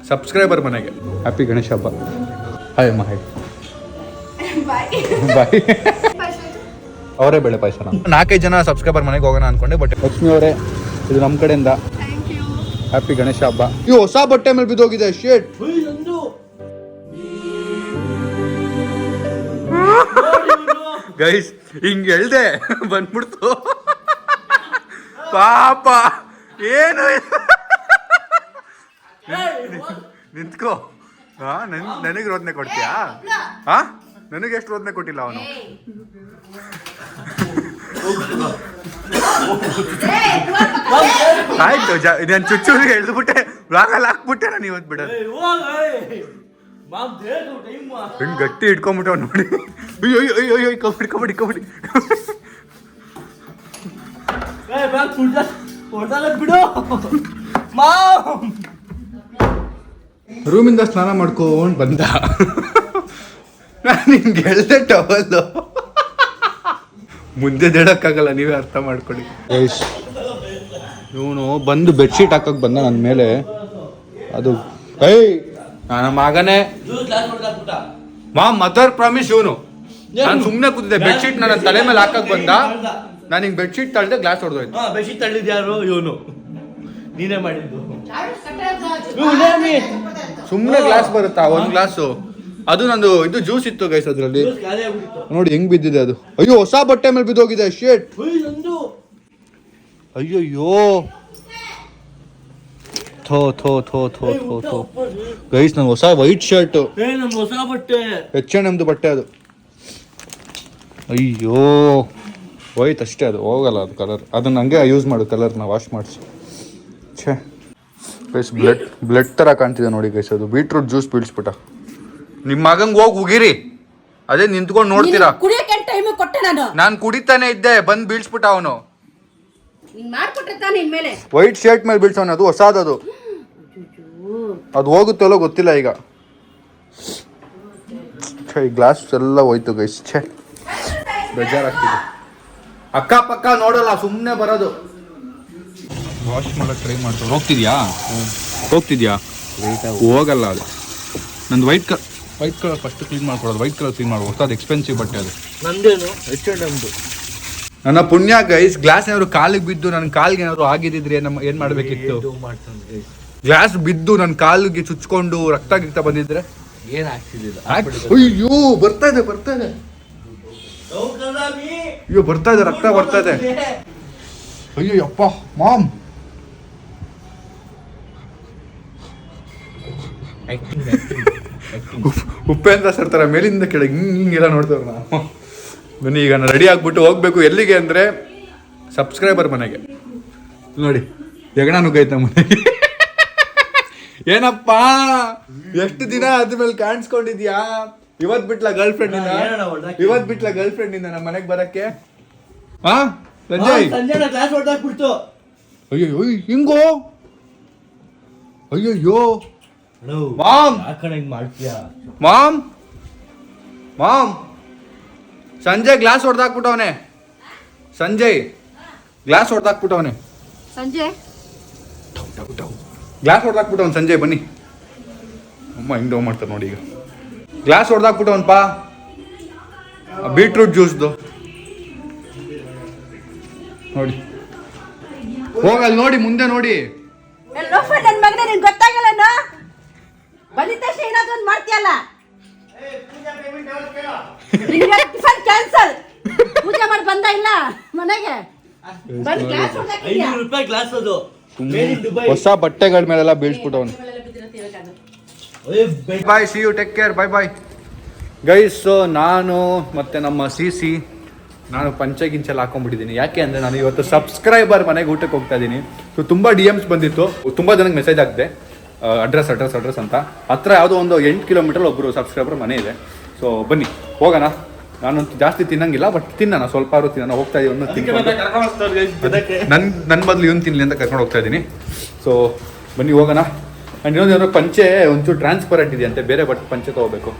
Subscriber ಮನೆಗೆ happy Ganesha ಹಬ್ಬ. Hi ಅಮ್ಮ, ಹಾಯ್ ಬಾಯ್. ಅವರೇ ಬೆಳೆ ಪಾಯಸ. 4-5 ಜನ ಸಬ್ಸ್ಕ್ರೈಬರ್ ಮನೆಗೆ ಹೋಗೋಣ ಅನ್ಕೊಂಡೆ, ಬಟ್ ಲಕ್ಷ್ಮಿ ಅವರೇ ಇದು ನಮ್ಮ ಕಡೆಯಿಂದ ಹ್ಯಾಪಿ ಗಣೇಶ ಹಬ್ಬ. ಈ ಹೊಸ ಬಟ್ಟೆ ಮೇಲೆ ಬಿದ್ದೋಗಿದೆ ಶೇಟ್. ಗೈಸ್ ಹಿಂಗೆ ಹೇಳ್ದೆ ಬಂದ್ಬಿಡ್ತು ಪಾಪ. ಏನು ನಿಂತ್ಕೋ. ನನಗೆ ರೋದನೆ ಕೊಡ್ತೀಯಾ? ನನಗೆ ಎಷ್ಟು ರೋದನೆ ಕೊಟ್ಟಿಲ್ಲ ಅವನು. ಆಯ್ತು, ನಾನು ಚುಚ್ಚೂರಿಗೆ ಎಳ್ದುಬಿಟ್ಟೆ, ಬ್ಲಾಗಲ್ಲಿ ಹಾಕ್ಬಿಟ್ಟೆ ನಾನು ಇವತ್ತು ಬಿಡೋದು. ಹೆಂಗ್ ಗಟ್ಟಿ ಇಟ್ಕೊಂಡ್ಬಿಟ್ಟವ್ ನೋಡಿ. ಅಯ್ಯೋ ಅಯ್ಯೋ ಅಯ್ಯೋ, ಕಬಡ್ಡಿ ಕಬಡ್ಡಿ ಕಬಡ್ಡಿ. ರೂಮಿಂದ ಸ್ನಾನ ಮಾಡ್ಕೊಂಡು ಬಂದ. ನಾನು ನಿಮ್ಗೆ ಹೇಳ್ದೆ ಟವಲ್ಲು ಮುಂದೆ ದೇಡಕ್ಕಾಗಲ್ಲ, ನೀವೇ ಅರ್ಥ ಮಾಡ್ಕೊಳ್ಳಿ. ಇವನು ಬಂದು ಬೆಡ್ಶೀಟ್ ಹಾಕಕ್ ಬಂದ ನನ್ನ ಮೇಲೆ. ಅದು ನನ್ನ ಮಗನೇ ಮದರ್ ಪ್ರಾಮಿಸ್. ಇವನು ನಾನು ಸುಮ್ಮನೆ ಕೂತಿದ್ದೆ, ಬೆಡ್ಶೀಟ್ ನನ್ನ ತಲೆ ಮೇಲೆ ಹಾಕಕ್ ಬಂದ. ನಾನು ಹಿಂಗೆ ಬೆಡ್ಶೀಟ್ ತಳ್ದೆ, ಗ್ಲಾಸ್ ಹೊಡೆದೋಯ್ತು. ಬೆಡ್ಶೀಟ್ ತಳ್ಳಿದ್ ಯಾರು? ಇವನು. ನೀನೇ ಮಾಡಿದ್ದು. ಸುಮ್ಮನೆ ಗ್ಲಾಸ್ ಬರುತ್ತಾ, ಒಂದು ಗ್ಲಾಸು. ಅದು ನಂದು ಇದು ಜ್ಯೂಸ್ ಇತ್ತು ಗೈಸ್, ಅದ್ರಲ್ಲಿ ನೋಡಿ ಹೆಂಗ್ ಬಿದ್ದಿದೆ ಅದು. ಅಯ್ಯೋ, ಹೊಸ ಬಟ್ಟೆ ಮೇಲೆ ಬಿದ್ದೋಗಿದೆ ಶೇಟ್. ಅಯ್ಯಯ್ಯೋ, ಥೋ ಥೋ ಥೋ ಥೋ ಥೋ ಥೋ ಗೈಸ್, ನನ್ನ ಹೊಸ ವೈಟ್ ಶರ್ಟ್, ಹೊಸ ಬಟ್ಟೆ, H&M ಬಟ್ಟೆ ಅದು. ಅಯ್ಯೋ, ವೈಟ್ ಅಷ್ಟೇ, ಅದು ಹೋಗಲ್ಲ ಅದು ಕಲರ್. ಅದನ್ನ ಹಂಗೆ ಯೂಸ್ ಮಾಡು, ಕಲರ್ನ ವಾಶ್ ಮಾಡಿಸಿ. ಛೇ ಗೈಸ್, ಬ್ಲಡ್ ಥರ ಕಾಣ್ತಿದೆ ನೋಡಿ ಗೈಸ್. ಅದು ಬೀಟ್ರೂಟ್ ಜ್ಯೂಸ್ ಬೀಳ್ಸ್ಬಿಟ್ಟ. ನಿಮ್ಮ ಮಗಂಗೆ ಹೋಗಿ ಉಗಿರಿ, ಅದೇ ನಿಂತ್ಕೊಂಡು ನೋಡ್ತೀರಾ. ನಾನು ಕುಡಿತಾನೆ ಇದ್ದೆ, ಬಂದು ಬೀಳ್ಸ್ಬಿಟ್ಟ ಅವನು. ವೈಟ್ ಶರ್ಟ್ ಮೇಲೆ ಬೀಳ್ಸೋಣ, ಅದು ಹೊಸಾದದು. ಅದು ಹೋಗುತ್ತಲ್ಲೋ ಗೊತ್ತಿಲ್ಲ ಈಗ. ಈ ಗ್ಲಾಸ್ ಎಲ್ಲ ಹೋಯ್ತು ಗೈಸ್. ಛೇ, ಬೇಜಾರಾಗ್ತಿದೆ. ಅಕ್ಕಪಕ್ಕ ನೋಡಲ್ಲ, ಸುಮ್ಮನೆ ಬರೋದು. ವಾಶ್ ಮಾಡಕ್ಕೆ ಟ್ರೈ ಮಾಡ್ತಾರೆ. ಹೋಗ್ತಿದ್ಯಾ? ಹೋಗಲ್ಲ ಅದು. ನಂದು ವೈಟ್ ಕಲರ್ ಫಸ್ಟ್ ಕ್ಲೀನ್ ಮಾಡ್ಕೊಡೋದು. ವೈಟ್ ಕಲರ್ ಕ್ಲೀನ್ ಮಾಡೋದು. ಹೊಸದು ಎಕ್ಸ್ಪೆನ್ಸಿವ್ ಬಟ್ಟೆ ಅದು. ನಂದೇನು H&M. ನನ್ನ ಪುಣ್ಯ ಗೈಸ್, ಗ್ಲಾಸ್ ಏನಾದ್ರು ಕಾಲಿಗೆ ಬಿದ್ದು ನನ್ನ ಕಾಲಿಗೆ ಏನಾದ್ರು ಆಗಿದ್ದಿದ್ರೆ ಏನ್ ಮಾಡ್ಬೇಕಿತ್ತು? ಗ್ಲಾಸ್ ಬಿದ್ದು ನನ್ನ ಕಾಲಿಗೆ ಚುಚ್ಕೊಂಡು ರಕ್ತ ಬಂದಿದ್ರೆ ಏನ್ ಆಗ್ತಿದ್ದಿಲ್ಲ. ಅಯ್ಯೋ, ಬರ್ತಾ ಇದೆ. ಅಯ್ಯೋ, ಬರ್ತಾ ಇದೆ, ರಕ್ತ ಬರ್ತಾ ಇದೆ. ಅಯ್ಯೋ ಅಪ್ಪ, ಮಾಮ್. ಉಪೇಂದ್ರ ಸರ್ ತರ ಮೇಲಿಂದ ಕೆಳಗೆ ಹಿಂಗೆಲ್ಲ ನೋಡ್ತೇವೆ ನಾವು. ಬನ್ನಿ, ಈಗ ನಾನು ರೆಡಿ ಆಗ್ಬಿಟ್ಟು ಹೋಗ್ಬೇಕು. ಎಲ್ಲಿಗೆ ಅಂದ್ರೆ ಸಬ್ಸ್ಕ್ರೈಬರ್ ಮನೆಗೆ. ನೋಡಿ ಜಗಣ ನುಗ್ಗೈತ ಮನೆಗೆ. ಏನಪ್ಪಾ, ಎಷ್ಟು ದಿನ ಆದ್ಮೇಲೆ ಕಾಣಿಸ್ಕೊಂಡಿದ್ಯಾ? ಇವತ್ ಬಿಟ್ಲ ಗರ್ಲ್ ಫ್ರೆಂಡ್ ಇಂದ ನಮ್ಮ ಮನೆಗೆ ಬರಕ್ಕೆ. ಸಂಜಯ್ ಕ್ಲಾಸ್ ಹೊಡೆದಾಕ್ಬಿಡ್ತು. ಅಯ್ಯೋ, ಹಿಂಗೋ. ಅಯ್ಯಯ್ಯೋ, ಮಾಮ್ ಸಂಜಯ್ ಗ್ಲಾಸ್ ಹೊಡೆದಾಕ್ಬಿಟ್ಟವನೆ. ಸಂಜಯ್ ಬನ್ನಿ. ಅಮ್ಮ ಹಿಂಗ್ ಡೌ ಮಾಡ್ತಾರೆ ನೋಡಿ. ಈಗ ಗ್ಲಾಸ್ ಹೊಡೆದಾಕ್ಬಿಟ್ಟವನ್ಪಾ, ಬೀಟ್ರೂಟ್ ಜ್ಯೂಸ್ದು ನೋಡಿ. ಹೋಗಲ್ಲಿ ನೋಡಿ, ಮುಂದೆ ನೋಡಿ. ಗೊತ್ತಾಗಲ್ಲ, ಬಂದಿದ್ದ ತಕ್ಷಣ ಏನಾದ್ರು ಮಾಡ್ತೀಯಲ್ಲ. ಕ್ಯಾನ್ಸಲ್. ಪೂಜೆ ಮಾಡಿ ಬಂದ ಇಲ್ಲ ಮನೆಗೆ. ಹೊಸ ಬಟ್ಟೆಗಳ ಮೇಲೆಲ್ಲ ಬೀಳ್ಸ್ಬಿಟ್ಟವನು. Bye, see you, take care, bye guys. ನಾನು ಮತ್ತೆ ನಮ್ಮ ಸಿ ನಾನು ಪಂಚಗಿಂಚಲ್ಲಿ ಹಾಕೊಂಡ್ಬಿಟ್ಟಿದ್ದೀನಿ. ಯಾಕೆ ಅಂದರೆ ನಾನು ಇವತ್ತು ಸಬ್ಸ್ಕ್ರೈಬರ್ ಮನೆಗೆ ಊಟಕ್ಕೆ ಹೋಗ್ತಾ ಇದ್ದೀನಿ. ಸೊ ತುಂಬ DMs ಬಂದಿತ್ತು, ತುಂಬ ಜನಕ್ಕೆ ಮೆಸೇಜ್ ಹಾಕಿದೆ, ಅಡ್ರೆಸ್ ಅಂತ. ಹತ್ರ ಯಾವುದೋ ಒಂದು 8 ಕಿಲೋಮೀಟರ್ ಒಬ್ಬರು ಸಬ್ಸ್ಕ್ರೈಬರ್ ಮನೆ ಇದೆ. ಸೊ ಬನ್ನಿ ಹೋಗೋಣ. ನಾನಂತೂ ಜಾಸ್ತಿ ತಿನ್ನಂಗಿಲ್ಲ, ಬಟ್ ತಿನ್ನೋಣ, ಸ್ವಲ್ಪ ತಿನ್ನೋಣ. ಹೋಗ್ತಾ ಇದೀವಿ, ನನ್ನ ಬದಲು ಇವನು ತಿನ್ನಲಿ ಅಂತ ಕರ್ಕೊಂಡು ಹೋಗ್ತಾ ಇದ್ದೀನಿ. ಸೊ ಬನ್ನಿ ಹೋಗೋಣ. ಆ್ಯಂಡ್ ಇನ್ನೊಂದು ಪಂಚೆ ಒಂಚೂರು ಟ್ರಾನ್ಸ್ಪರೆಂಟ್ ಇದೆಯಂತೆ, ಬೇರೆ ಬಟ್ ಪಂಚೆ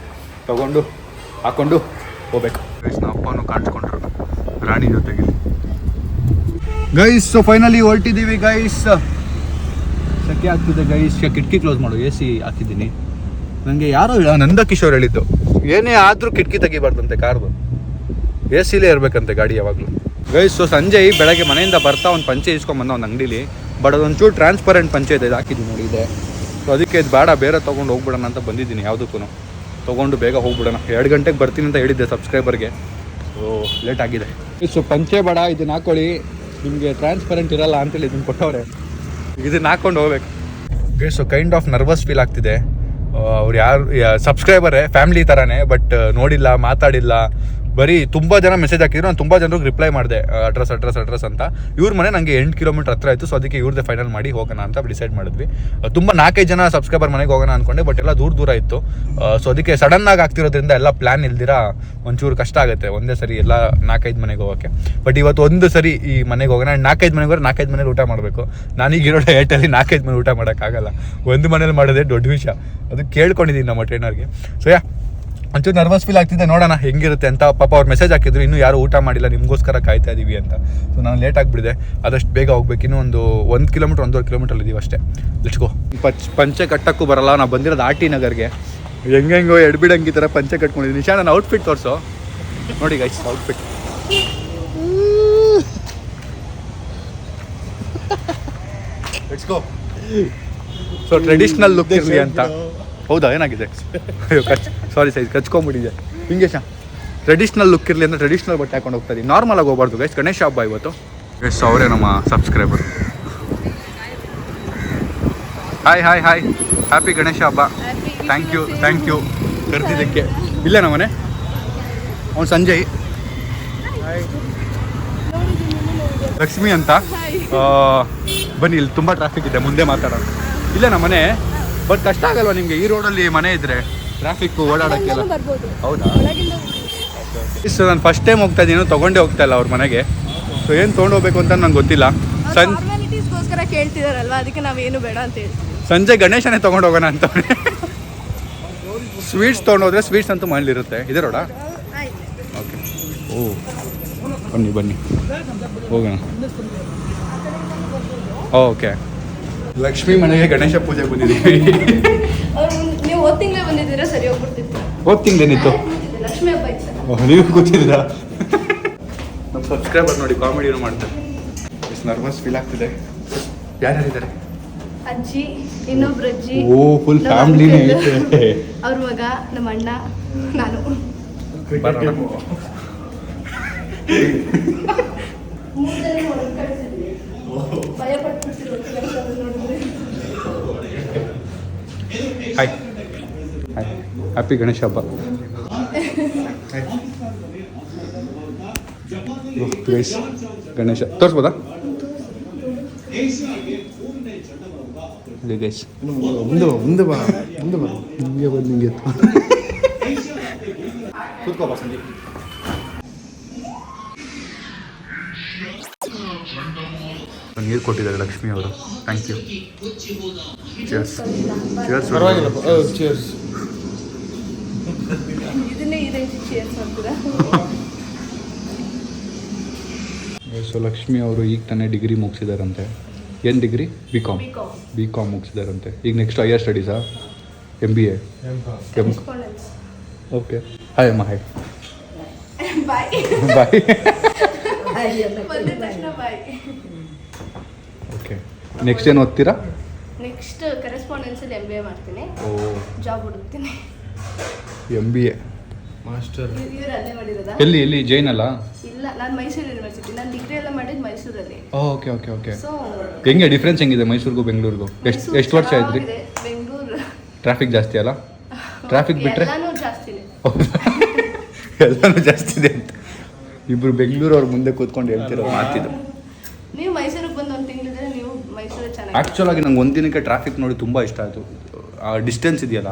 ತೊಗೊಂಡು ಹಾಕೊಂಡು ಹೋಗ್ಬೇಕು. ನಮ್ಮ ಅಪ್ಪನೂ ಕಾಣಿಸ್ಕೊಂಡ್ರು ರಾಣಿ ಜೊತೆಗೆ. ಗೈಸ್, ಸೊ ಫೈನಲಿ ಹೊರಟಿದ್ದೀವಿ ಗೈಸ್. ಸೆಕೆ ಆಗ್ತಿದೆ ಗೈಸ್. ಕಿಟಕಿ ಕ್ಲೋಸ್ ಮಾಡು, ಎ ಸಿ ಹಾಕಿದ್ದೀನಿ. ನನಗೆ ಯಾರೋ ನಂದಕಿಶೋರ್ ಹೇಳಿದ್ದು, ಏನೇ ಆದರೂ ಕಿಟಕಿ ತೆಗಿಬಾರ್ದಂತೆ ಕಾರ್ದು, ಎ ಸಿಲೇ ಇರಬೇಕಂತೆ ಗಾಡಿ ಯಾವಾಗಲೂ. ಗೈಸ್ ಸೊ ಸಂಜಯ್ ಬೆಳಗ್ಗೆ ಮನೆಯಿಂದ ಬರ್ತಾ ಒಂದು ಪಂಚೆ ಇಸ್ಕೊಂಬಂದ ಒಂದು ಅಂಗಡೀಲಿ. ಬಟ್ ಅದೊಂಚೂರು ಟ್ರಾನ್ಸ್ಪರೆಂಟ್ ಪಂಚೆ ಇದೆ, ಇದು ಹಾಕಿದ್ದೀನಿ ನೋಡಿ ಇದೆ. ಸೊ ಅದಕ್ಕೆ ಇದು ಬೇಡ, ಬೇರೆ ತೊಗೊಂಡು ಹೋಗ್ಬಿಡೋಣ ಅಂತ ಬಂದಿದ್ದೀನಿ. ಯಾವುದಕ್ಕೂ ತೊಗೊಂಡು ಬೇಗ ಹೋಗ್ಬಿಡೋಣ. 2 ಗಂಟೆಗೆ ಬರ್ತೀನಿ ಅಂತ ಹೇಳಿದ್ದೆ ಸಬ್ಸ್ಕ್ರೈಬರ್ಗೆ. ಸೊ ಲೇಟ್ ಆಗಿದೆ. ಸೊ ಪಂಚೆ ಬೇಡ, ಇದನ್ನ ಹಾಕೊಳ್ಳಿ, ನಿಮಗೆ ಟ್ರಾನ್ಸ್ಪರೆಂಟ್ ಇರಲ್ಲ ಅಂತೇಳಿ ಇದನ್ನು ಕೊಟ್ಟವ್ರೆ. ಇದನ್ನ ಹಾಕ್ಕೊಂಡು ಹೋಗ್ಬೇಕು. Guys so kind of nervous feel ಆಗ್ತಿದೆ. ಅವ್ರು ಯಾರು ಸಬ್ಸ್ಕ್ರೈಬರೇ, ಫ್ಯಾಮಿಲಿ ಥರನೇ, ಬಟ್ ನೋಡಿಲ್ಲ, ಮಾತಾಡಿಲ್ಲ. ಬರೀ ತುಂಬ ಜನ ಮೆಸೇಜ್ ಹಾಕಿದ್ರು, ನಾನು ತುಂಬ ಜನರಿಗೆ ರಿಪ್ಲೈ ಮಾಡಿದೆ, ಅಡ್ರೆಸ್ ಅಂತ. ಇವ್ರ ಮನೆ ನನಗೆ 8 ಕಿಲೋಮೀಟರ್ ಹತ್ರ ಆಯಿತು. ಸೊ ಅದಕ್ಕೆ ಇವ್ರದ್ದೇ ಫೈನಲ್ ಮಾಡಿ ಹೋಗೋಣ ಅಂತ ಡಿಸೈಡ್ ಮಾಡಿದ್ವಿ. ತುಂಬ 4-5 ಜನ ಸಬ್ಸ್ಕ್ರೈಬರ್ ಮನೆಗೆ ಹೋಗೋಣ ಅಂದ್ಕೊಂಡೆ, ಬಟ್ ಎಲ್ಲ ದೂರ ಇತ್ತು. ಸೊ ಅದಕ್ಕೆ ಸಡನ್ನಾಗಿ ಆಗ್ತಿರೋದ್ರಿಂದ ಎಲ್ಲ ಪ್ಲ್ಯಾನ್ ಇಲ್ದಿರ ಒಂಚೂರು ಕಷ್ಟ ಆಗುತ್ತೆ ಒಂದೇ ಸರಿ ಎಲ್ಲ 4-5 ಮನೆಗೆ ಹೋಗೋಕ್ಕೆ. ಬಟ್ ಇವತ್ತು ಒಂದು ಸರಿ ಈ ಮನೆಗೆ ಹೋಗೋಣ. 4-5 ಮನೆಗೆ ಹೋದ್ರೆ 4-5 ಮನೇಲಿ ಊಟ ಮಾಡಬೇಕು. ನಾನೀಗಿರೋ ಡಯಟಲ್ಲಿ 4-5 ಮನೆ ಊಟ ಮಾಡೋಕ್ಕಾಗಲ್ಲ. ಒಂದು ಮನೇಲಿ ಮಾಡೋದೇ ದೊಡ್ಡ ವಿಷಯ. ಅದು ಕೇಳ್ಕೊಂಡಿದ್ದೀನಿ ನಮ್ಮ ಟ್ರೈನರ್ಗೆ. ಸೊ ಒಂಚೂರು ನರ್ವಸ್ ಫೀಲ್ ಆಗ್ತಿದೆ, ನೋಡೋಣ ಹೆಂಗಿರುತ್ತೆ ಅಂತ. ಪಾಪ ಅವ್ರು ಮೆಸೇಜ್ ಹಾಕಿದ್ರು, ಇನ್ನೂ ಯಾರು ಊಟ ಮಾಡಿಲ್ಲ, ನಿಮಗೋಸ್ಕರ ಕಾಯ್ತಾ ಇದೀವಿ ಅಂತ. ಸೊ ನಾನು ಲೇಟ್ ಆಗಿಬಿಡಿದೆ, ಆದಷ್ಟು ಬೇಗ ಹೋಗ್ಬೇಕು. ಇನ್ನೂ 1 ಕಿಲೋಮೀಟರ್ 1.5 ಕಿಲೋಮೀಟರ್ ಇದ್ದೀವಿ ಅಷ್ಟೇ. Let's go. ಪಂಚೆ ಕಟ್ಟಕ್ಕೂ ಬರಲ್ಲ, ನಾವು ಬಂದಿರೋದು RT ನಗರ್ಗೆ. ಹೆಂಗೆಂಗೋ ಎಡ್ಬಿಡಂಗೆ ಈ ಥರ ಪಂಚೆ ಕಟ್ಕೊಂಡಿದ್ದೀನಿ. ನಿಶಾ ನನ್ನ ಔಟ್ಫಿಟ್ ತೋರಿಸು ನೋಡಿ guys, outfit. Let's go. So traditional look ಇರಲಿ ಅಂತ. ಹೌದಾ, ಏನಾಗಿದೆ? ಅಯ್ಯೋ ಸಾರಿ ಸೈಜ್ ಕಚ್ಕೊಂಡ್ಬಿಟ್ಟಿದೆ. ಹಿಂಗೆ ಟ್ರೆಡಿಷ್ನಲ್ ಲುಕ್ ಇರಲಿ ಅಂತ ಟ್ರೆಡಿಷ್ನಲ್ ಬಟ್ಟೆ ಹಾಕೊಂಡು ಹೋಗ್ತಾ ಇದ್ದೀವಿ. ನಾರ್ಮಲಾಗಿ ಹೋಗ್ಬಾರ್ದು ಗೈಸ್. ಗಣೇಶ ಹಬ್ಬ ಇವತ್ತು. ಎಸ್ ಅವರೇ ನಮ್ಮ ಸಬ್ಸ್ಕ್ರೈಬರ್. ಹಾಯ್ ಹ್ಯಾಪಿ ಗಣೇಶ ಹಬ್ಬ. ಥ್ಯಾಂಕ್ ಯು ಕರೆದಿದ್ದಕ್ಕೆ. ಇಲ್ಲೇ ನಮ್ಮ ಮನೆ. ಅವ್ನು ಸಂಜಯ್, ಲಕ್ಷ್ಮಿ ಅಂತ. ಬನ್ನಿ, ಇಲ್ಲಿ ತುಂಬ ಟ್ರಾಫಿಕ್ ಇದೆ, ಮುಂದೆ ಮಾತಾಡೋಣ. ಇಲ್ಲೇ ನಮ್ಮ ಮನೆ. ಬಟ್ ಕಷ್ಟ ಆಗಲ್ವಾ ನಿಮಗೆ ಈ ರೋಡಲ್ಲಿ ಮನೆ ಇದ್ರೆ? ಟ್ರಾಫಿಕ್ ಓಡಾಡೋಕ್ಕೆಲ್ಲ. ಹೌದಾ? ಸೊ ನಾನು ಫಸ್ಟ್ ಟೈಮ್ ಹೋಗ್ತಾ ಇದ್ದೀನಿ, ತೊಗೊಂಡೇ ಹೋಗ್ತಾ ಇಲ್ಲ ಅವ್ರ ಮನೆಗೆ. ಸೊ ಏನು ತೊಗೊಂಡು ಹೋಗ್ಬೇಕು ಅಂತ ನಂಗೆ ಗೊತ್ತಿಲ್ಲ. ಫಾರ್ಮಾಲಿಟೀಸ್ಗೋಸ್ಕರ ಕೇಳ್ತಿದಾರಲ್ವಾ, ಅದಕ್ಕೆ ನಾವೇನು ಬೇಡ ಅಂತ ಹೇಳ್ತೀವಿ. ಸಂಜೆ ಗಣೇಶನೇ ತೊಗೊಂಡು ಹೋಗೋಣ ಅಂತ. ಸ್ವೀಟ್ಸ್ ತೊಗೊಂಡೋದ್ರೆ ಸ್ವೀಟ್ಸ್ ಅಂತೂ ಮನೇಲಿರುತ್ತೆ. ಇದೆ ರೋಡಾ? ಓಕೆ. ಬನ್ನಿ ಹೋಗೋಣ. ಓಕೆ. ಲಕ್ಷ್ಮಿ ಮನೆಗೆ ಗಣೇಶ ಪೂಜೆ ಬಂದಿದ್ದೀವಿ. ನೀವು ಹೋದ ತಿಂಗಳೇ ಬಂದಿದ್ದೀರಾ, ಸರಿ ಹೋಗ್ಬಿಡ್ತಿತ್ತು. ಹೋದ ತಿಂಗಳೇನಿತ್ತು? ಲಕ್ಷ್ಮಿ ಹಬ್ಬ ಇತ್ತು. ನೀವು ಗೊತ್ತಿದ್ದೀರಾ? ನಮ್ಮ ಸಬ್ಸ್ಕ್ರೈಬರ್ ನೋಡಿ ಕಾಮಿಡಿನೂ ಮಾಡ್ತಾರೆ. ಎಷ್ಟು ನರ್ವಸ್ ಫೀಲ್ ಆಗ್ತಿದೆ. ಯಾರ್ಯಾರಿದ್ದಾರೆ? ಅಜ್ಜಿ, ಇನ್ನೊಬ್ರು ಅಜ್ಜಿ, ಫುಲ್ ಫ್ಯಾಮಿಲಿನೇ ಐತೆ. ಅವ್ರ ಮಗ, ನಮ್ಮ ಅಣ್ಣ, ನಾನು. ಹಾಯ್ ಹ್ಯಾಪಿ ಗಣೇಶ ಹಬ್ಬ. ಗಣೇಶ ತೋರಿಸ್ಬೋದಾ? ಗೈಸ್ ಮುಂದೆ ಬಾ ನಿಮಗೆ ಬಂದು ನಿಮಗೆ ಕೂತ್ಕೋ ಬಾ ಸಂಜೆ. ನೀರು ಕೊಟ್ಟಿದ್ದಾರೆ ಲಕ್ಷ್ಮಿ ಅವರು. Thank you. Cheers. So Lakshmi ಅವರು ಈಗ ತಾನೇ ಡಿಗ್ರಿ ಮುಗಿಸಿದಾರಂತೆ. ಏನು ಡಿಗ್ರಿ? ಬಿ ಕಾಮ್ ಮುಗಿಸಿದಾರಂತೆ. ಈಗ ನೆಕ್ಸ್ಟ್ ಹೈಯರ್ ಸ್ಟಡೀಸಾ? MBA. ಓಕೆ. ಹಾಯ್ ಅಮ್ಮ. Hi bye. ಓಕೆ. ನೆಕ್ಸ್ಟ್ ಏನು ಓದ್ತೀರಾ? ನೆಕ್ಸ್ಟ್ ಕರೆಸ್ಪಾಂಡೆನ್ಸಲ್ಲಿ MBA ಮಾಡ್ತೀನಿ. ಜಾಬ್ ಹುಡುಕ್ತೀನಿ. MBA master. ಇವ್ರು ಅಲ್ಲೇ ಮಾಡಿರೋದಾ? ಎಲ್ಲಿ ಜೈನ್ ಅಲ್ಲ? ಇಲ್ಲ, ನಾನು ಮೈಸೂರು ಯೂನಿವರ್ಸಿಟಿ. ನಾನು ಡಿಗ್ರಿ ಎಲ್ಲ ಮಾಡಿದ್ದು ಮೈಸೂರಲ್ಲಿ. ಓಕೆ. ಸೊ ಹೆಂಗೆ ಡಿಫ್ರೆನ್ಸ್ ಹೆಂಗಿದೆ ಮೈಸೂರಿಗೂ ಬೆಂಗಳೂರಿಗೂ? ಎಷ್ಟು ವರ್ಷ ಆಯ್ತು? ಬೆಂಗಳೂರು ಟ್ರಾಫಿಕ್ ಜಾಸ್ತಿ ಅಲ್ಲ? ಟ್ರಾಫಿಕ್ ಬಿಟ್ಟರೆ ಎಲ್ಲಾನು ಜಾಸ್ತಿನೇ. ಎಲ್ಲನೂ ಜಾಸ್ತಿ ಇದೆ ಅಂತ ಇಬ್ರು ಬೆಂಗಳೂರು ಅವ್ರ ಮುಂದೆ ಕೂತ್ಕೊಂಡು ಹೇಳ್ತಿರೋ ಮಾತಿದ್ರು. ನೀವು ಮೈಸೂರಿಗೆ ಬಂದು 1 ತಿಂಗಳಿದ್ರೆ ನೀವು ಮೈಸೂರು ಚೆನ್ನಾಗಿ. ಆ್ಯಕ್ಚುಲ್ ಆಗಿ ನಂಗೆ ಒಂದಿನಕ್ಕೆ ಟ್ರಾಫಿಕ್ ನೋಡಿ ತುಂಬ ಇಷ್ಟ ಆಯಿತು. ಆ ಡಿಸ್ಟೆನ್ಸ್ ಇದೆಯಲ್ಲ,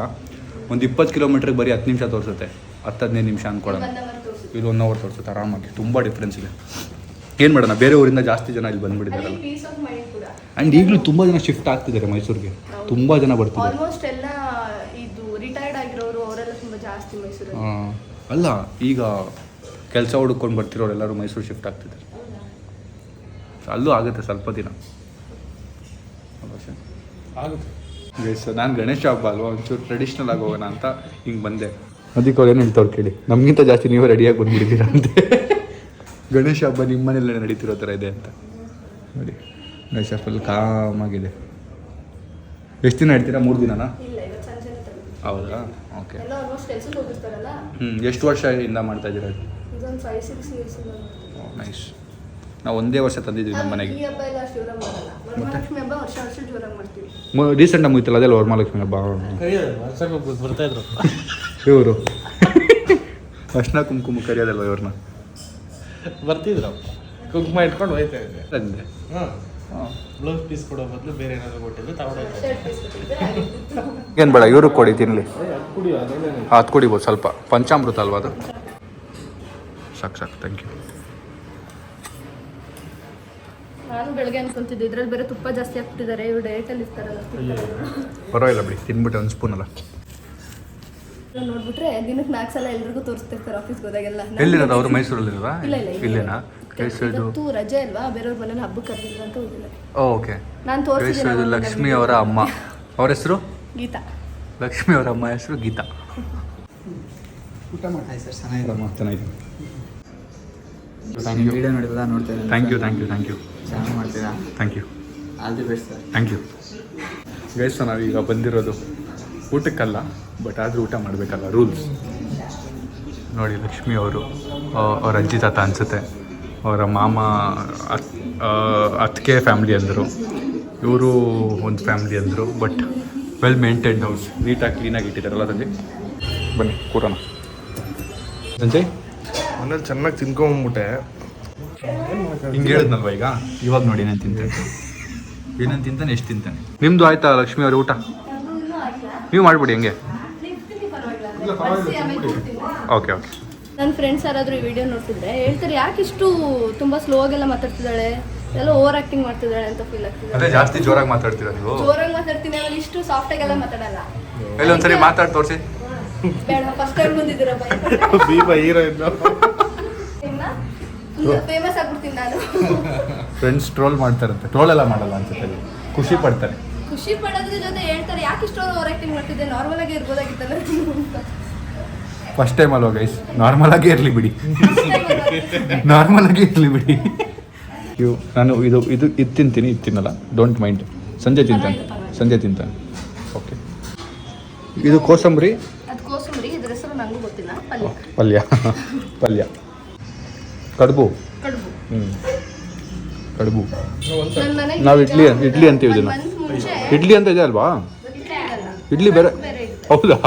ಒಂದು 20 ಕಿಲೋಮೀಟ್ರಿಗೆ ಬರೀ 10 ನಿಮಿಷ ತೋರಿಸುತ್ತೆ, 10-15 ನಿಮಿಷ ಅಂದ್ಕೊಳ್ಳೋಣ. ಇದು 1 ಅವರ್ ತೋರಿಸುತ್ತೆ ಆರಾಮಾಗಿ. ತುಂಬ ಡಿಫ್ರೆನ್ಸ್ ಇದೆ. ಏನು ಮಾಡೋಣ, ಬೇರೆ ಊರಿಂದ ಜಾಸ್ತಿ ಜನ ಇಲ್ಲಿ ಬಂದುಬಿಟ್ಟಿದ್ದಾರಲ್ಲ. ಆ್ಯಂಡ್ ಈಗಲೂ ತುಂಬ ಜನ ಶಿಫ್ಟ್ ಆಗ್ತಿದ್ದಾರೆ ಮೈಸೂರಿಗೆ. ತುಂಬ ಜನ ಬರ್ತಿದ್ದಾರೆ. ಆಲ್ಮೋಸ್ಟ್ ಎಲ್ಲ ಇದು ರಿಟೈರ್ಡ್ ಆಗಿರೋರು ಅವರೆಲ್ಲ ತುಂಬ ಜಾಸ್ತಿ ಮೈಸೂರಲ್ಲಿ. ಅಲ್ಲ, ಈಗ ಕೆಲಸ ಹುಡುಕೊಂಡು ಬರ್ತಿರೋರು ಎಲ್ಲರೂ ಮೈಸೂರು ಶಿಫ್ಟ್ ಆಗ್ತಿದ್ದಾರೆ. ಅಲ್ಲೂ ಆಗುತ್ತೆ ಸ್ವಲ್ಪ ದಿನ. ಗೈಸ್ ನಾನು ಗಣೇಶ ಹಬ್ಬ ಅಲ್ವಾ ಒಂಚೂರು ಟ್ರೆಡಿಷ್ನಲ್ ಆಗಿ ಹೋಗೋಣ ಅಂತ ಹಿಂಗೆ ಬಂದೆ. ಅದಕ್ಕೆ ಅವ್ರು ಏನು ಹೇಳ್ತಾವ್ರು ಕೇಳಿ, ನಮಗಿಂತ ಜಾಸ್ತಿ ನೀವು ರೆಡಿಯಾಗಿ ಬಂದುಬಿಟ್ಟಿದ್ದೀರಾ ಅಂತೆ. ಗಣೇಶ ಹಬ್ಬ ನಿಮ್ಮ ಮನೆಯಲ್ಲೇ ನಡೀತಿರೋ ಥರ ಇದೆ ಅಂತ ನೋಡಿ. ಗಣೇಶ ಫುಲ್ ಕಾಮಾಗಿದೆ. ಎಷ್ಟು ದಿನ ಇಡ್ತೀರಾ? 3 ದಿನನಾ? ಇಲ್ಲ ಇವತ್ತು ಸಂಜೆ ಹೌದಾ? ಓಕೆ. ಎಲ್ಲ ಆಲ್ಮೋಸ್ಟ್ ಕೆಲ್ಸಕ್ಕೆ ಹೋಗಿರ್ತಾರಲ್ಲ. ಎಷ್ಟು ವರ್ಷದಿಂದ ಮಾಡ್ತಾ ಇದ್ದೀರಾ? ಇದೊಂದು 5-6 ಇಯರ್ಸ್ ನೈಸ್. ನಾವು ಒಂದೇ ವರ್ಷ ತಂದಿದ್ದೀವಿ ನಮ್ಮ ಮನೆಗೆ. ಈ ಹಬ್ಬ ಎಲ್ಲ ಅಷ್ಟು ಜೋರಾಗಿ ಮಾಡಲ್ಲ. ವರಮಹಾಲಕ್ಷ್ಮಿ ಹಬ್ಬ ವರ್ಷ ಜೋರಾಗಿ ಮಾಡ್ತೀವಿ. ರೀಸೆಂಟಾಗಿ ಮುಗಿತಲ್ಲ ಅದೆಲ್ಲ ವರಮಹಾಲಕ್ಷ್ಮಿ ಹಬ್ಬ. ಬರ್ತಾ ಇದ್ರು ಇವರು ಅರ್ಶಿನ ಕುಂಕುಮ ಕರಿಯೋದಲ್ವ ಇವ್ರನ್ನ? ಬರ್ತಿದ್ರು, ಕುಂಕುಮ ಇಟ್ಕೊಂಡು ಹೋಯ್ತಾ ಇದ್ದೆ. ಅಂದೆ ಬ್ಲೌಸ್ ಪೀಸ್ ಕೊಡೋ ಬದಲು ಬೇರೆ ಏನಾದ್ರು ಕೊಟ್ಟಿದ್ದು ತಗೊಂಡೋಯ್ತಾ ಶರ್ಟ್ ಪೀಸ್ ಕೊಟ್ಟಿದ್ದೆ. ಏನು ಬೇಡ, ಇವ್ರಿಗೆ ಕೊಡಿ ತಿನ್ನಲಿ. ಕುಡಿಯೋ ಅದೇನೇ ಅದು ಕುಡಿಬೋದು ಸ್ವಲ್ಪ. ಪಂಚಾಮೃತ ಅಲ್ವಾ ಅದು? ಸಾಕು ಸಾಕು, ಥ್ಯಾಂಕ್ ಯು. ನಾನು ಬೆಳಗ್ಗೆ ಅನ್ಕೊಂತಿದ್ದೆ ಇದ್ರಲ್ಲಿ ಬೇರೆ ತುಪ್ಪ ಜಾಸ್ತಿ ಹಾಕ್ಬಿಟ್ಟಿದ್ದಾರೆ, ಇವ್ರು ಡಯಟಲ್ಲಿ ಇರ್ತಾರಲ್ಲ. ಪರವಾಗಿಲ್ಲ ಬಿಡಿ, ತಿನ್ಬಿಟ್ಟು ಒಂದು ಸ್ಪೂನ್ ಅಲ್ಲ. ನೋಡ್ಬಿಟ್ರೆ ದಿನಕ್ಕೆ 4 ಸಲ ಎಲ್ರಿಗೂ ತೋರಿಸ್ತಿರ್ತಾರೆ ಆಫೀಸ್ಗೆ ಹೋದಾಗೆಲ್ಲ. ಎಲ್ಲಿರೋದು ಅವರು? ಮೈಸೂರಲ್ಲಿರೋದಾ? ಇಲ್ಲ ಇಲ್ಲೇನಾ? ಇವತ್ತು ರಜೆ ಅಲ್ವಾ, ಬೇರೆಯವ್ರ ಮನೇಲಿ ಹಬ್ಬಕ್ಕೆ ಕರೆದಿಲ್ಲ ಅಂತ ಹೋಗಿಲ್ಲ. ಓಕೆ. ನಾನು ತೋರಿಸಿದ್ದೀನಿ. ಲಕ್ಷ್ಮಿ ಅವರ ಅಮ್ಮ, ಅವ್ರ ಹೆಸರು ಗೀತಾ. ಲಕ್ಷ್ಮಿ ಅವರ ಅಮ್ಮ ಹೆಸರು ಗೀತಾ. ಊಟ ಮಾಡ್ತಾ ಸರ್, ಚೆನ್ನಾಗಿದೆ. ಚೆನ್ನಾಗಿದೆ. ವಿಡಿಯೋ ನೋಡಿಲ್ಲ, ನೋಡ್ತಾ ಇದ್ದೀನಿ. Thank you thank you thank you ಚೆನ್ನಾಗಿ ಮಾಡ್ತೀರಾ. Thank you. All the best sir. Thank you guys. ನಾವೀಗ ಬಂದಿರೋದು ಊಟಕ್ಕಲ್ಲ, ಬಟ್ ಆದರೂ ಊಟ ಮಾಡಬೇಕಲ್ಲ, ರೂಲ್ಸ್. ನೋಡಿ ಲಕ್ಷ್ಮಿ ಅವರು, ಅವ್ರ ಅಜ್ಜಿ ತಾತ ಅನಿಸುತ್ತೆ, ಅವರ ಮಾಮ ಅತ್ತಿಗೆ ಫ್ಯಾಮ್ಲಿ ಅಂದರು, ಇವರು ಒಂದು ಫ್ಯಾಮ್ಲಿ ಅಂದರು. ಬಟ್ ವೆಲ್ ಮೇಂಟೈನ್ಡ್ ಹೌಸ್, ನೀಟಾಗಿ ಕ್ಲೀನಾಗಿ ಇಟ್ಟಿದ್ದಾರಲ್ಲ ಸಂಜಯ್. ಬನ್ನಿ ಕೂರೋಣ. ಸಂಜಯ್ ಮನೇಲಿ ಚೆನ್ನಾಗಿ ತಿನ್ಕೊಂಬಿಟ್ಟೆ. ಹಿಂಗೆ ಹೇಳಿದ್ನಲ್ವ ಈಗ, ಇವಾಗ ನೋಡಿ ನಾನು ತಿಂತೇನೆ, ಏನೇನು ತಿಂತಾನೆ, ಎಷ್ಟು ತಿಂತಾನೆ. ನಿಮ್ಮದು ಆಯ್ತಾ ಲಕ್ಷ್ಮಿ ಅವ್ರ ಊಟ? ನೀವು ಮಾಡಿಬಿಡಿ ಹೆಂಗೆ. Okay okay. ನನ್ನ ಫ್ರೆಂಡ್ಸ್ ಯಾರಾದರೂ ಈ ವಿಡಿಯೋ ನೋಡ್ತಿದ್ರೆ ಹೇಳ್ತಾರೆ, ಯಾಕೆ ಇಷ್ಟು ತುಂಬ ಸ್ಲೋ ಆಗೆಲ್ಲ ಮಾತಾಡ್ತಿದ್ದಾಳೆ, ಎಲ್ಲ ಓವರ್ ಆಕ್ಟಿಂಗ್ ಮಾಡ್ತಿದ್ದಾಳೆ ಅಂತ ಫೀಲ್ ಆಗ್ತಿದೆ. ಅದೇ ಜಾಸ್ತಿ ಜೋರಾಗಿ ಮಾತಾಡ್ತೀರಾ ನೀವು? ಜೋರಾಗಿ ಮಾತಾಡ್ತೀನಿ, ಆಮೇಲೆ ಇಷ್ಟು ಸಾಫ್ಟ್ ಆಗೆಲ್ಲ ಮಾತಾಡಲ್ಲ. ಎಲ್ಲ ಒಂದ್ಸರಿ ಮಾತಾಡಿ ತೋರಿಸಿ. ಬೇಡ, ಫಸ್ಟ್ ಟೈಮ್ ಬಂದಿದ್ದೀರಾ ದೀಪ ಹೀರೋ ಇದ್ದು ಫೇಮಸ್ ಆಗ್ಬಿಡ್ತೀನಿ ನಾನು. ಫ್ರೆಂಡ್ಸ್ ಟ್ರೋಲ್ ಮಾಡ್ತಾರಂತೆ. ಟ್ರೋಲ್ ಎಲ್ಲ ಮಾಡಲ್ಲ ಅನ್ಸುತ್ತೆ, ಖುಷಿ ಪಡ್ತಾರೆ. ಖುಷಿ ಪಡೋದ್ರ ಜೊತೆ ಹೇಳ್ತಾರೆ, ಯಾಕೆ ಇಷ್ಟೊಂದು ಓವರ್ ಆಕ್ಟಿಂಗ್ ಮಾಡ್ತಿದ್ದೆ, ನಾರ್ಮಲ್ ಆಗಿ ಇರ್ಬೋದಾಗಿತ್ತಲ್ಲ ಅಂತ. ಫಸ್ಟ್ ಟೈಮ್ ಅಲ್ವಾ ಗೈಸ್, ನಾರ್ಮಲ್ ಆಗೇ ಇರಲಿ ಬಿಡಿ, ನಾರ್ಮಲ್ ಆಗೇ ಇರಲಿ ಬಿಡಿ. ನಾನು ಇದು ಇದು ಇದು ತಿಂತೀನಿ, ಇದು ತಿನ್ನಲ್ಲ, ಡೋಂಟ್ ಮೈಂಡ್. ಸಂಜೆ ತಿಂತಾನೆ, ಸಂಜೆ ತಿಂತಾನೆ. ಓಕೆ. ಇದು ಕೋಸಂಬರಿ. ಅದು ಕೋಸಂಬರಿ, ಇದ್ರ ಹೆಸರು ನನಗೂ ಗೊತ್ತಿಲ್ಲ. ಪಲ್ಯ. ಪಲ್ಯ ಪಲ್ಯ. ಕಡುಬು. ಕಡುಬು. ಕಡುಬು. ನನ್ನ ಮನೆಗೆ ನಾವು ಇಡ್ಲಿ ಅಂತೀವಿ ಇದನ್ನ. ಮುಂಚೆ ಇಡ್ಲಿ ಅಂತ ಇದೆ ಅಲ್ವಾ? ಇರಲ್ಲ. ಇಡ್ಲಿ ಬೇರೆ. ಬೇರೆ ಇದೆ. ಹೌದಾ?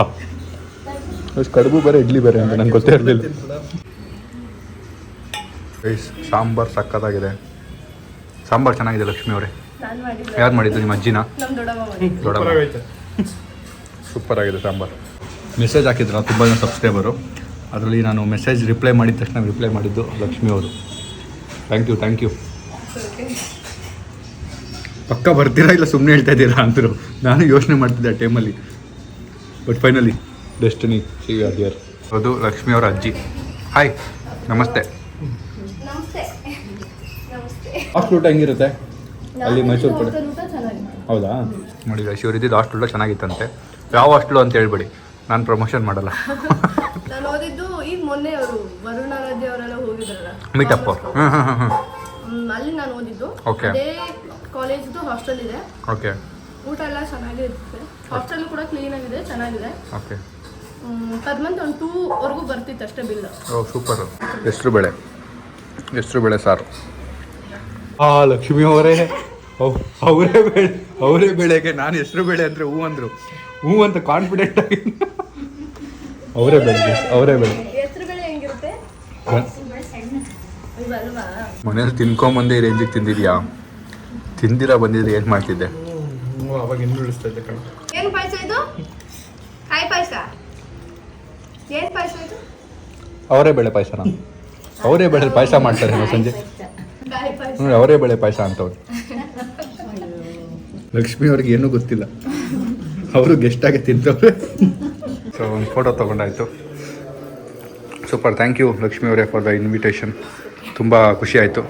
ಕಡುಬು ಬೇರೆ, ಇಡ್ಲಿ ಬೇರೆ ಅಂತ ನಂಗೆ ಗೊತ್ತೇ ಇರಲಿಲ್ಲ. ಸಾಂಬಾರು ಸಕ್ಕತ್ತಾಗಿದೆ. ಸಾಂಬಾರು ಚೆನ್ನಾಗಿದೆ ಲಕ್ಷ್ಮಿ ಅವರೇ. ನಾನು ಮಾಡಿಲ್ಲ. ಯಾರು ಮಾಡಿದ್ದು? ನಿಮ್ಮ ಅಜ್ಜಿನ? ನಮ್ಮ ದೊಡ್ಡಮ್ಮ ಮಾಡಿದ್ದು. ದೊಡ್ಡಮ್ಮ. ಸೂಪರ್ ಆಗಿದೆ ಸಾಂಬಾರು. ಮೆಸೇಜ್ ಹಾಕಿದ್ರು ತುಂಬ ಜನ ಸಬ್ಸ್ಕ್ರೈಬರು, ಅದರಲ್ಲಿ ನಾನು ಮೆಸೇಜ್ ರಿಪ್ಲೈ ಮಾಡಿದ ತಕ್ಷಣ ರಿಪ್ಲೈ ಮಾಡಿದ್ದು ಲಕ್ಷ್ಮಿ ಅವರು. Thank you thank you. ಪಕ್ಕ ಬರ್ತೀರಾ ಇಲ್ಲ ಸುಮ್ಮನೆ ಹೇಳ್ತಾ ಇದ್ದೀರಾ ಅಂದರು. ನಾನು ಯೋಚನೆ ಮಾಡ್ತಿದ್ದೆ ಆ ಟೈಮಲ್ಲಿ, but finally destiny C are here. ಅದು ಲಕ್ಷ್ಮಿ ಅವರ ಅಜ್ಜಿ. ಹಾಯ್, ನಮಸ್ತೆ. ನಮಸ್ತೆ. ನಮಸ್ತೆ. ಹಾಸ್ಟೆಲ್ ಊಟ ಹೆಂಗಿರುತ್ತೆ ಅಲ್ಲಿ ಮೈಸೂರು ಕಡೆ? ಊಟ ಚೆನ್ನಾಗಿದೆ. ಹೌದಾ? ನೋಡಿ ಶಿವರು ಇದ್ದಿದ್ದು ಹಾಸ್ಟೆಲ್ ಊಟ ಚೆನ್ನಾಗಿತ್ತಂತೆ. ಯಾವ ಹಾಸ್ಟೆಲು ಅಂತ ಹೇಳ್ಬೇಡಿ, ನಾನು ಪ್ರಮೋಷನ್ ಮಾಡಲ್ಲ. ನಾನು ಓದಿದ್ದು ಈಗ ಮೊನ್ನೆ ಅವರು ವರುಣ ಆರಾಧ್ಯ ಅವರೆಲ್ಲ ಹೋಗಿದ್ರಲ್ಲ ಮೀಟಪ್. ಅಲ್ಲಿ ನಾನು ಓದಿದ್ದು. Okay. ಅದೇ ಕಾಲೇಜ್ದು ಹಾಸ್ಟೆಲ್ ಇದೆ. ಓಕೆ ಊಟ ಎಲ್ಲ ಚೆನ್ನಾಗೇ ಇರುತ್ತೆ. ಹಾಸ್ಟೆಲ್ ಕೂಡ ಕ್ಲೀನ್ ಆಗಿದೆ, ಚೆನ್ನಾಗಿದೆ. ಓಕೆ. ಪರ್ ಮಂತ್ ಒಂದು 2ವರೆಗೂ ಬರ್ತಿತ್ತು ಅಷ್ಟೇ ಬಿಲ್. ಓ ಸೂಪರು. ಹೆಸರು ಬೇಳೆ ಸಾರು. ಲಕ್ಷ್ಮಿ ಅವರೇ, ಅವರೇ ಬೇಳೆಗೆ ನಾನು ಹೆಸರು ಬೇಳೆ ಅಂದರೆ ಹೂ ಅಂದರು. ಹೂ ಅಂತ ಕಾನ್ಫಿಡೆಂಟ್ ಆಗಿ ಅವರೇ ಬೇಳೆ. ಹೆಸರು ಬೇಳೆ ಹೆಂಗಿರುತ್ತೆ? ಇಲ್ವಾ? ಮನೇಲಿ ತಿನ್ಕೊಂಬಂದೆ ಈ ರೇಂಜಿಗೆ ತಿಂದಿದ್ಯಾ? ತಿಂದಿರಾ ಬಂದಿದ್ರೆ ಏನು ಮಾಡ್ತಿದ್ದೆ? ಅವಾಗ ಇನ್ನೂ ಉಳಿಸ್ತಾ ಇದ್ದೆ ಕಣ. ಏನು ಪಾಯಸ ಇದು? ಕಾಯಿ ಪಾಯಸ. ಏನು ಪಾಯಸ ಇದು? ಅವರೇ ಬೇಳೆ ಪಾಯಸನ? ಅವರೇ ಬೇಳೆ ಪಾಯಸ ಮಾಡ್ತಾರೆ ಸಂಜೆ. ಕಾಯಿ ಪಾಯಸ. ನೋಡಿ ಅವರೇ ಬೇಳೆ ಪಾಯಸ ಅಂತವ್ರು. ಲಕ್ಷ್ಮಿ ಅವ್ರಿಗೆ ಏನೂ ಗೊತ್ತಿಲ್ಲ, ಅವರು ಗೆಸ್ಟಾಗಿ ತಿಂತವ್ರೆ. ಸೊ ಒಂದು ಫೋಟೋ ತೊಗೊಂಡಾಯ್ತು. ಸೂಪರ್. ಥ್ಯಾಂಕ್ ಯು ಲಕ್ಷ್ಮಿ ಅವರೇ ಫಾರ್ ದ ಇನ್ವಿಟೇಷನ್. ತುಂಬ ಖುಷಿ ಆಯಿತು.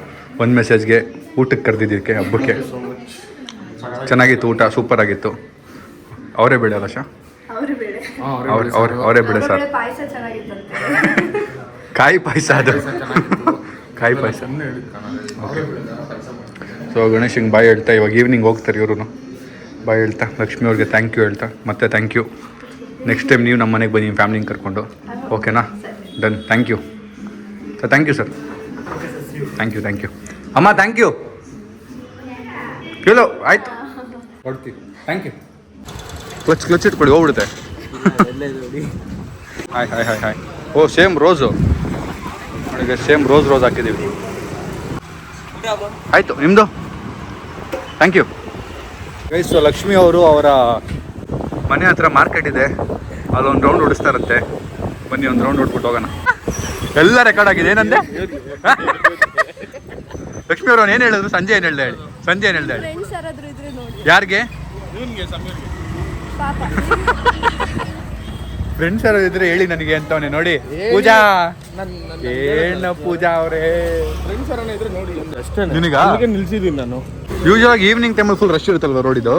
ಒಂದು ಮೆಸೇಜ್ಗೆ ಊಟಕ್ಕೆ ಕರೆದಿದ್ದಕ್ಕೆ ಹಬ್ಬಕ್ಕೆ. ಚೆನ್ನಾಗಿತ್ತು ಊಟ, ಸೂಪರ್ ಆಗಿತ್ತು. ಅವರೇ ಬೇಡ ಅಲ್ಲ ಶಾ, ಅವ್ರು ಬೇಡ. ಅವರೇ ಬೇಡ ಸರ್. ಪಾಯಸ ಚೆನ್ನಾಗಿತ್ತಂತೆ. ಕಾಯಿ ಪಾಯಸ ಅದು, ಕಾಯಿ ಪಾಯಸ. ಸೊ ಗಣೇಶ್ ಹಿಂಗೆ ಬಾಯ್ ಹೇಳ್ತಾ ಇವಾಗ ಈವ್ನಿಂಗ್ ಹೋಗ್ತಾರೆ ಇವರು. ಬಾಯ್ ಹೇಳ್ತಾ ಲಕ್ಷ್ಮಿ ಅವ್ರಿಗೆ ಥ್ಯಾಂಕ್ ಯು ಹೇಳ್ತಾ, ಮತ್ತೆ ಥ್ಯಾಂಕ್ ಯು. ನೆಕ್ಸ್ಟ್ ಟೈಮ್ ನೀವು ನಮ್ಮ ಮನೆಗೆ ಬನ್ನಿ ಫ್ಯಾಮಿಲಿಂಗ್ ಕರ್ಕೊಂಡು, ಓಕೆನಾ? Done. Thank you sir. Thank you sir. Thank you ಅಮ್ಮ. Thank you. ಹೇಳೋ ಆಯ್ತು, ಕೊಡ್ತೀವಿ. Thank you. ಕ್ಲಚ್ ಇಟ್ಕೊಳ್ಳಿ, ಹೋಗ್ಬಿಡುತ್ತೆ. ಹಾಯ್. ಓ ಸೇಮ್ ರೋಸು ನೋಡಿ, ಸೇಮ್ ರೋಸ್ ಹಾಕಿದ್ದೀವಿ. ಆಯಿತು, ನಿಮ್ಮದು. Thank you guys. ಲಕ್ಷ್ಮಿ ಅವರು ಅವರ ಮನೆ ಹತ್ರ ಮಾರ್ಕೆಟ್ ಇದೆ, ಅಲ್ಲೊಂದು ರೌಂಡ್ ಹೊಡಿಸ್ತಾರಂತೆ. ಬನ್ನಿ ಒಂದು ರೌಂಡ್ ಹೊಡ್ಬಿಟ್ಟು ಹೋಗೋಣ. ಎಲ್ಲ ರೆಕಾರ್ಡ್ ಆಗಿದೆ. ಏನಂದೆ ಲಕ್ಷ್ಮಿ ಅವರು ಏನು ಹೇಳಿದ್ರು? ಸಂಜೆ ಏನು ಹೇಳ್ದೆ ಹೇಳಿ. ಫ್ರೆಂಡ್ಸ್ ಯಾರಾದ್ರೂ ಇದ್ರೆ ನೋಡಿ. ಯಾರಿಗೆ? ಪಾಪ. ಫ್ರೆಂಡ್ಸ್ ಯಾರು ಇದ್ರೆ ಹೇಳಿ ನನಗೆ ಅಂತವನೇ. ನೋಡಿ ಪೂಜಾ, ಏನು ಪೂಜಾ ಅವರೇ ನಿನಗ ನಿಲ್ಸಿದ್ದೀನಿ ನಾನು. ಯೂಶುವಲ್ ಆಗಿ ಈವ್ನಿಂಗ್ ಟೈಮಲ್ಲಿ ಫುಲ್ ರಶ್ ಇರುತ್ತಲ್ವ ರೋಡ್ ಇದು.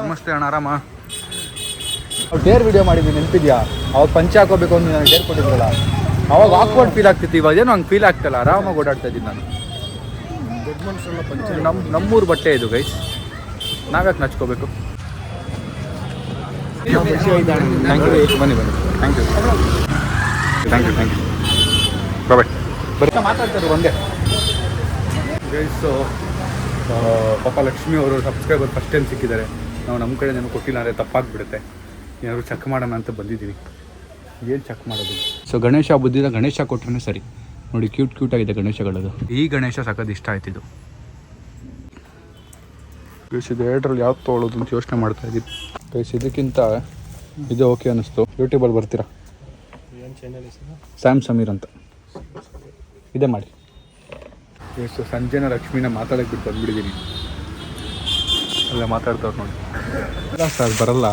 ನಮಸ್ತೆ ಅಣ್ಣ, ಆರಾಮ? ಡೇರ್ ವಿಡಿಯೋ ಮಾಡಿದ್ದೀನಿ, ನೆನಪಿದ್ಯಾ? ಅವಾಗ ಪಂಚೆ ಹಾಕೋಬೇಕು ಅಂತ ನನಗೆ ಡೇರ್ ಕೊಟ್ಟಿದ್ರಲ್ಲ, ಅವಾಗ ಆಕ್ವರ್ಡ್ ಫೀಲ್ ಆಗ್ತಿತ್ತು. ಇವಾಗ ಏನೋ ಹಂಗೆ ಫೀಲ್ ಆಗ್ತಲ್ಲ, ಆರಾಮಾಗಿ ಓಡಾಡ್ತಾ ಇದ್ದೀನಿ ನಾನು. ನಮ್ಮೂರು ಬಟ್ಟೆ ಇದು ಗೈಸ್, ನಾವ್ಯಾಕೆ ನಚ್ಕೋಬೇಕು? ಬನ್ನಿ. Thank you. ಬಾಯ್. ಬರ್ತಾ ಮಾತಾಡ್ತಾರೆ ಒಂದೇ ಗೈಸು. ಪಾಪ ಲಕ್ಷ್ಮಿ ಅವರು ಸಬ್ಸ್ಕ್ರೈಬರ್ ಫಸ್ಟ್ ಟೈಮ್ ಸಿಕ್ಕಿದ್ದಾರೆ. ನಾವು ನಮ್ಮ ಕಡೆ ಏನೂ ಕೊಟ್ಟಿಲ್ಲ ಅಂದರೆ ತಪ್ಪಾಗ್ಬಿಡುತ್ತೆ. ಏನಾದ್ರು ಚೆಕ್ ಮಾಡೋಣ ಅಂತ ಬಂದಿದ್ದೀವಿ. ಏನು ಚೆಕ್ ಮಾಡೋದು? ಸೊ ಗಣೇಶ ಹಬ್ಬದಿಂದ ಗಣೇಶ ಕೊಟ್ಟರೆ ಸರಿ. ನೋಡಿ ಕ್ಯೂಟ್ ಆಗಿದೆ ಗಣೇಶಗಳದು. ಈ ಗಣೇಶ ಸಖತ್ ಇಷ್ಟ ಆಯ್ತಿದ್ದು. ಇದು ಎರಡರಲ್ಲಿ ಯಾವ್ದು ತೊಗೊಳ್ಳೋದು ಅಂತ ಯೋಚನೆ ಮಾಡ್ತಾ ಇದ್ದೀನಿ ಗೈಸ್. ಇದಕ್ಕಿಂತ ಇದು ಓಕೆ ಅನ್ನಿಸ್ತು. ಯೂಟ್ಯೂಬಲ್ಲಿ ಬರ್ತೀರಾ? ಸ್ಯಾಮ್ ಸಮೀರ್ ಅಂತ ಇದೇ ಮಾಡಿ. ಎಷ್ಟು ಸಂಜೆನ ಲಕ್ಷ್ಮಿನ ಮಾತಾಡಕ್ಕೆ ಬಿಟ್ಟು ಬಂದ್ಬಿಟ್ಟಿದ್ದೀನಿ. ಅಲ್ಲ ಮಾತಾಡ್ತವ್ರು ನೋಡಿ. ಇಲ್ಲ ಸರ್ ಬರಲ್ಲ,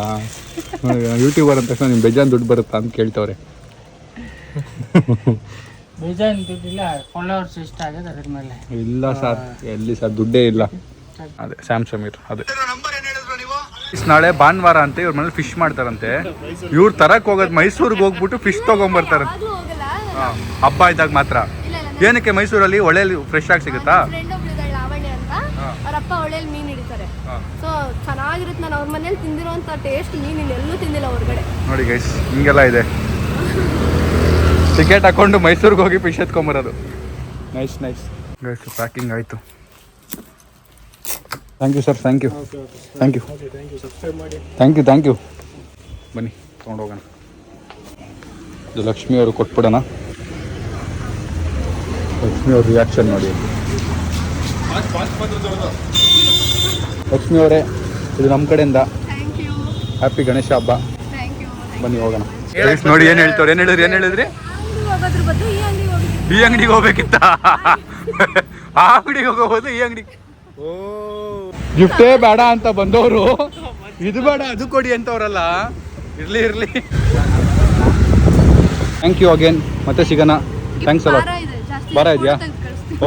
ಯೂಟ್ಯೂಬರ್ ಅಂತ ತಕ್ಷಣ ನಿಮ್ಮ ಬೇಜಾನ್ ದುಡ್ಡು ಬರುತ್ತಾ ಅಂತ ಕೇಳ್ತವ್ರೆ. ಇಲ್ಲ ಸರ್, ಎಲ್ಲಿ ಸರ್ ದುಡ್ಡೇ ಇಲ್ಲ. ಅದೇ ಸ್ಯಾಮ್ ಸಮೀರ್. ಅದೇ ನಾಳೆ ಭಾನುವಾರ ಅಂತ ಇವ್ರ ಮನೇಲಿ ಫಿಶ್ ಮಾಡ್ತಾರಂತೆ. ಇವ್ರು ತರಕ್ ಹೋಗೋದು ಮೈಸೂರಿಗೆ ಹೋಗ್ಬಿಟ್ಟು ಫಿಶ್ ತೊಗೊಂಬರ್ತಾರಂತೆ. ಹಾಂ, ಹಬ್ಬ ಇದ್ದಾಗ ಮಾತ್ರ. ಏನಕ್ಕೆ ಮೈಸೂರಲ್ಲಿ ಒಳ್ಳೆಯಲ್ಲಿ ಫ್ರೆಶ್ ಆಗಿ ಸಿಗುತ್ತಾ? ಲಾವಣ್ಯ ಅಂತ ಅವರಪ್ಪ ಒಳ್ಳೆಯಲ್ಲಿ ಮೀನು ಹಿಡಿತಾರೆ. ಸೊ ಚೆನ್ನಾಗಿರುತ್ತೆ. ನಾನು ಅವ್ರ ಮನೇಲಿ ತಿಂದಿರೋಂಥ ಟೇಸ್ಟ್ ಮೀನು ಎಲ್ಲೂ ತಿಂದಿಲ್ಲ ಹೊರಗಡೆ. ನೋಡಿ ಗೈಸ್, ಹಿಂಗೆಲ್ಲ ಇದೆ. ಟಿಕೆಟ್ ಹಾಕೊಂಡು ಮೈಸೂರಿಗೆ ಹೋಗಿ ಫಿಶ್ ಎತ್ಕೊಂಬರೋದು. Nice guys. ಪ್ಯಾಕಿಂಗ್ ಆಯಿತು. Thank you sir. Thank you. ಬನ್ನಿ ತೊಗೊಂಡೋಗೋಣ. ಇದು ಲಕ್ಷ್ಮಿ ಅವರು ಕೊಟ್ಬಿಡೋಣ. ಲಕ್ಷ್ಮಿ ಅವ್ರ ರಿಯಾಕ್ಷನ್ ನೋಡಿ. ಲಕ್ಷ್ಮಿ ಅವರೇ, ಇದು ನಮ್ಮ ಕಡೆಯಿಂದ ಹ್ಯಾಪಿ ಗಣೇಶ ಹಬ್ಬ. ಬನ್ನಿ ಹೋಗೋಣ. ನೋಡಿ ಏನು ಹೇಳಿದ್ರಿ? ಈ ಅಂಗಡಿಗೆ ಹೋಗ್ಬೇಕಿತ್ತ? ಆ ಅಂಗಡಿಗೆ ಹೋಗೋದು, ಈ ಅಂಗಡಿಗೆ. ಓ, ಗಿಫ್ಟೇ ಬೇಡ ಅಂತ ಬಂದವರು ಇದು ಬೇಡ ಅದು ಕೊಡಿ ಅಂತವ್ರಲ್ಲ. ಇರ್ಲಿ. Thank you again. ಮತ್ತೆ ಸಿಗೋಣ. ಥ್ಯಾಂಕ್ಸ್ ಅಲ್ಲ. ಭಾರ ಇದೆಯಾ?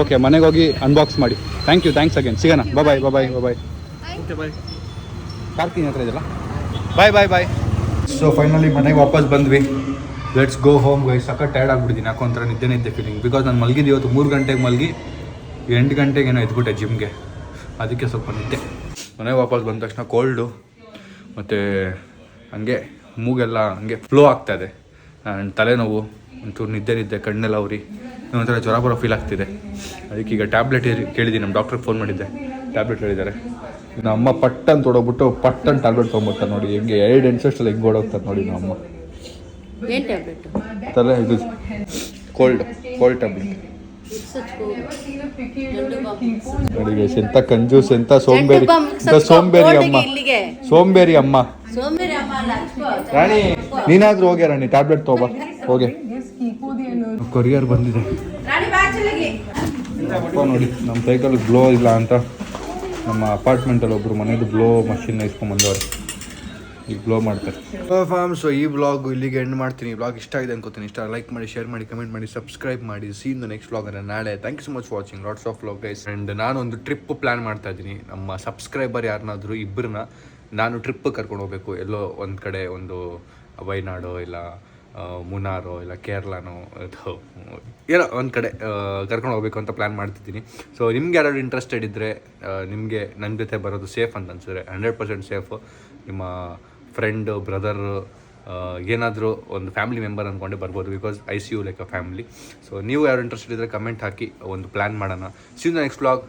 ಓಕೆ, ಮನೆಗೆ ಹೋಗಿ ಅನ್ಬಾಕ್ಸ್ ಮಾಡಿ. Thanks again. ಸಿಗೋಣ. ಬಾಯ್. ಪಾರ್ಕಿಂಗ್ ಹತ್ರ ಇದೆಯಲ್ಲ. ಬಾಯ್. ಸೊ ಫೈನಲಿ ಮನೆಗೆ ವಾಪಸ್ ಬಂದ್ವಿ. Let's go home guys. ಸಖತ್ ಟೈರ್ಡ್ ಆಗಿಬಿಟ್ಟಿದ್ದೀನಿ. ಯಾಕೋ ಒಂಥರ ನಿದ್ದೆ ಫೀಲಿಂಗ್. ಬಿಕಾಸ್ ನಾನು ಮಲಗಿದ್ದು ಇವತ್ತು 3 ಗಂಟೆಗೆ ಮಲಗಿ 8 ಗಂಟೆಗೆ ಏನೋ ಎದ್ಬಿಟ್ಟೆ ಜಿಮ್ಗೆ. ಅದಕ್ಕೆ ಸ್ವಲ್ಪ ನಿದ್ದೆ. ಮನೆಗೆ ವಾಪಸ್ ಬಂದ ತಕ್ಷಣ ಕೋಲ್ಡು ಮತ್ತು ಹಂಗೆ ಮೂಗೆಲ್ಲ ಹಂಗೆ ಫ್ಲೋ ಆಗ್ತಾಯಿದೆ. ತಲೆನೋವು, ಒಂಚೂರು ನಿದ್ದೆ, ಕಣ್ಣೆಲ್ಲ ಉರಿ, ಒಂಥರ ಜ್ವರ ಬರೋ ಫೀಲ್ ಆಗ್ತಿದೆ. ಅದಕ್ಕೆ ಈಗ ಟ್ಯಾಬ್ಲೆಟ್ ಕೇಳಿದ್ದೀನಿ. ನಮ್ಮ ಡಾಕ್ಟ್ರಿಗೆ ಫೋನ್ ಮಾಡಿದ್ದೆ, ಟ್ಯಾಬ್ಲೆಟ್ ಹೇಳಿದ್ದಾರೆ. ನಮ್ಮ ಅಮ್ಮ ಪಟ್ಟನ್ನು ತೊಡೋಗ್ಬಿಟ್ಟು ಪಟ್ಟನ್ನು ಟ್ಯಾಬ್ಲೆಟ್ ತೊಗೊಂಡ್ಬಿಡ್ತಾರೆ ನೋಡಿ. ಹೆಂಗೆ 2 ಇನ್ಸೆಸ್ಟಲ್ಲಿ ಹೆಂಗೆ ಓಡೋಗ್ತಾರೆ ನೋಡಿ ನಮ್ಮ ಅಮ್ಮ. ಏನು ಟ್ಯಾಬ್ಲೆಟ್? ತಲೆ ಇದು ಕೋಲ್ಡ್ ಟ್ಯಾಬ್ಲೆಟ್ ನೋಡಿ. ಎಂತ ಕಂಜೂಸ್, ಎಂತ ಸೋಂಬೇರಿ ಅಮ್ಮ. ರಾಣಿ, ನೀನಾದ್ರೂ ಹೋಗ್ಯ ರಾಣಿ, ಟ್ಯಾಬ್ಲೆಟ್ ತಗೋಬಾ ಹೋಗಿ. ಕೊರಿಯರ್ ಬಂದಿದೆ ನೋಡಿ. ನಮ್ಮ ಸೈಕಲ್ ಗ್ಲೋ ಇಲ್ಲ ಅಂತ ನಮ್ಮ ಅಪಾರ್ಟ್ಮೆಂಟಲ್ಲಿ ಒಬ್ರು ಮನೇದು ಗ್ಲೋ ಮಷಿನ್ ಇಸ್ಕೊಂಡ್ಬಂದವ್ರೆ. ಈಗ ಬ್ಲೋ ಮಾಡ್ತಾರೆ. ಸೊ ಈ ಬ್ಲಾಗ್ ಇಲ್ಲಿಗೆ ಎಂಡ್ ಮಾಡ್ತೀನಿ. ಈ ಬ್ಲಾಗ್ ಇಷ್ಟ ಆಗಿದೆ ಅನ್ಕೋತೀನಿ. ಇಷ್ಟ ಲೈಕ್ ಮಾಡಿ, ಶೇರ್ ಮಾಡಿ, ಕಮೆಂಟ್ ಮಾಡಿ, ಸಬ್ಸ್ಕ್ರೈಬ್ ಮಾಡಿ. See in the next blog ಅಂದರೆ ನಾಳೆ. Thank you so much watching lots of vlog guys. And ನಾನೊಂದು ಟ್ರಿಪ್ ಪ್ಲ್ಯಾನ್ ಮಾಡ್ತಾ ಇದ್ದೀನಿ. ನಮ್ಮ ಸಬ್ಸ್ಕ್ರೈಬರ್ ಯಾರನ್ನಾದರೂ ಇಬ್ಬರನ್ನ ನಾನು ಟ್ರಿಪ್ ಕರ್ಕೊಂಡು ಹೋಗಬೇಕು. ಎಲ್ಲೋ ಒಂದು ಕಡೆ, ಒಂದು ವಯನಾಡು ಇಲ್ಲ ಮುನಾರೋ ಇಲ್ಲ ಕೇರಳನೋ ಅಥವಾ ಏನೋ ಒಂದು ಕಡೆ ಕರ್ಕೊಂಡು ಹೋಗ್ಬೇಕು ಅಂತ ಪ್ಲ್ಯಾನ್ ಮಾಡ್ತಿದ್ದೀನಿ. ಸೊ ನಿಮ್ಗೆ ಯಾರಾದ್ರು ಇಂಟ್ರೆಸ್ಟೆಡ್ ಇದ್ದರೆ, ನಿಮಗೆ ನನ್ನ ಜೊತೆ ಬರೋದು ಸೇಫ್ ಅಂತ ಅನ್ಸಿದ್ರೆ 100% ಸೇಫು. ನಿಮ್ಮ ಫ್ರೆಂಡ್, ಬ್ರದರ್, ಏನಾದರೂ ಒಂದು ಫ್ಯಾಮಿಲಿ ಮೆಂಬರ್ ಅಂದ್ಕೊಂಡೆ ಬರ್ಬೋದು. Because I see you like a family. So ನೀವು ಯಾರು ಇಂಟ್ರೆಸ್ಟೆಡ್ ಇದ್ದರೆ ಕಮೆಂಟ್ ಹಾಕಿ, ಒಂದು ಪ್ಲ್ಯಾನ್ ಮಾಡೋಣ. See you next vlog.